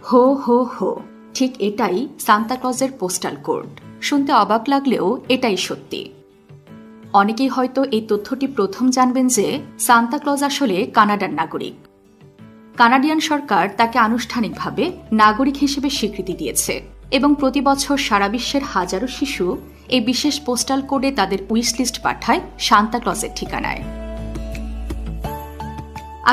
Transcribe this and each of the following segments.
হো হো হো, ঠিক এটাই সান্তাক্লজের পোস্টাল কোড। শুনতে অবাক লাগলেও এটাই সত্যি। অনেকেই হয়তো এই তথ্যটি প্রথম জানবেন যে সান্তাক্লজ আসলে কানাডার নাগরিক। কানাডিয়ান সরকার তাকে আনুষ্ঠানিকভাবে নাগরিক হিসেবে স্বীকৃতি দিয়েছে এবং প্রতি বছর সারা বিশ্বের হাজারো শিশু এই বিশেষ পোস্টাল কোডে তাদের উইশ লিস্ট পাঠায় সান্তাক্লজের ঠিকানায়।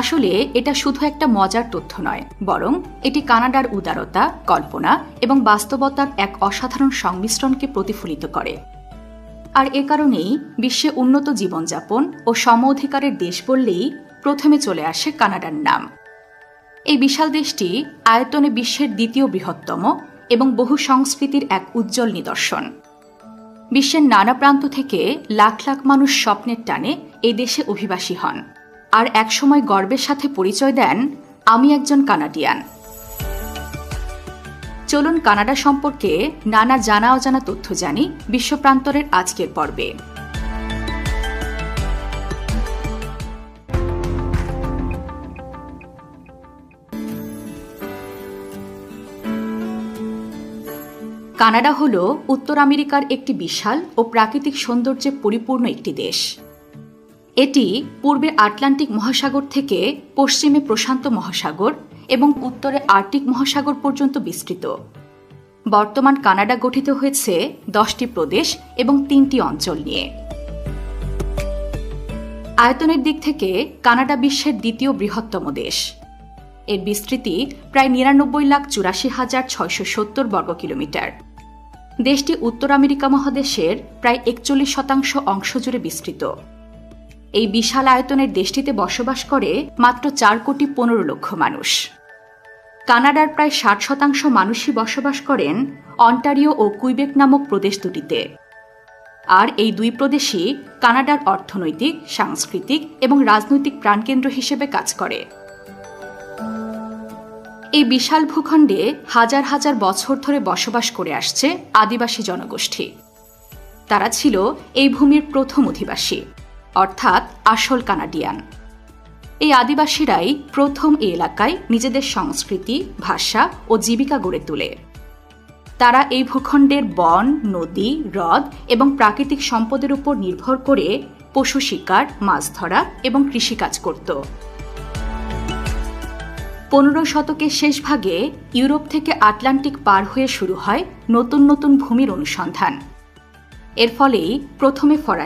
আসলে এটা শুধু একটা মজার তথ্য নয়, বরং এটি কানাডার উদারতা, কল্পনা এবং বাস্তবতার এক অসাধারণ সংমিশ্রণকে প্রতিফলিত করে। আর এ কারণেই বিশ্বে উন্নত জীবনযাপন ও সম অধিকারের দেশ বললেই প্রথমে চলে আসে কানাডার নাম। এই বিশাল দেশটি আয়তনে বিশ্বের দ্বিতীয় বৃহত্তম এবং বহু সংস্কৃতির এক উজ্জ্বল নিদর্শন। বিশ্বের নানা প্রান্ত থেকে লাখ লাখ মানুষ স্বপ্নের টানে এই দেশে অভিবাসী হন আর একসময় গর্বের সাথে পরিচয় দেন, আমি একজন কানাডিয়ান। চলুন কানাডা সম্পর্কে নানা জানা অজানা তথ্য জানি বিশ্বপ্রান্তরের আজকের পর্বে। কানাডা হল উত্তর আমেরিকার একটি বিশাল ও প্রাকৃতিক সৌন্দর্যে পরিপূর্ণ একটি দেশ। এটি পূর্বে আটলান্টিক মহাসাগর থেকে পশ্চিমে প্রশান্ত মহাসাগর এবং উত্তরে আর্কটিক মহাসাগর পর্যন্ত বিস্তৃত। বর্তমান কানাডা গঠিত হয়েছে 10টি প্রদেশ এবং 3টি অঞ্চল নিয়ে। আয়তনের দিক থেকে কানাডা বিশ্বের দ্বিতীয় বৃহত্তম দেশ। এর বিস্তৃতি প্রায় 99,84,670 বর্গ কিলোমিটার। দেশটি উত্তর আমেরিকা মহাদেশের প্রায় 41% অংশ জুড়ে বিস্তৃত। এই বিশাল আয়তনের দেশটিতে বসবাস করে মাত্র 4,15,00,000 মানুষ। কানাডার প্রায় 60% মানুষই বসবাস করেন অন্টারিও ও কুইবেক নামক প্রদেশ দুটিতে। আর এই দুই প্রদেশই কানাডার অর্থনৈতিক, সাংস্কৃতিক এবং রাজনৈতিক প্রাণকেন্দ্র হিসেবে কাজ করে। এই বিশাল ভূখণ্ডে হাজার হাজার বছর ধরে বসবাস করে আসছে আদিবাসী জনগোষ্ঠী। তারা ছিল এই ভূমির প্রথম অধিবাসী, অর্থাৎ আসল কানাডিয়ান। এই আদিবাসীরাই প্রথম এই এলাকায় নিজেদের সংস্কৃতি, ভাষা ও জীবিকা গড়ে তোলে। তারা এই ভূখণ্ডের বন, নদী, হ্রদ এবং প্রাকৃতিক সম্পদের উপর নির্ভর করে পশু শিকার, মাছ ধরা এবং কৃষিকাজ করত। 15 শতকের শেষ ভাগে ইউরোপ থেকে আটলান্টিক পার হয়ে শুরু হয় নতুন নতুন ভূমির অনুসন্ধান। এর ফলেই প্রথমে ফরাসি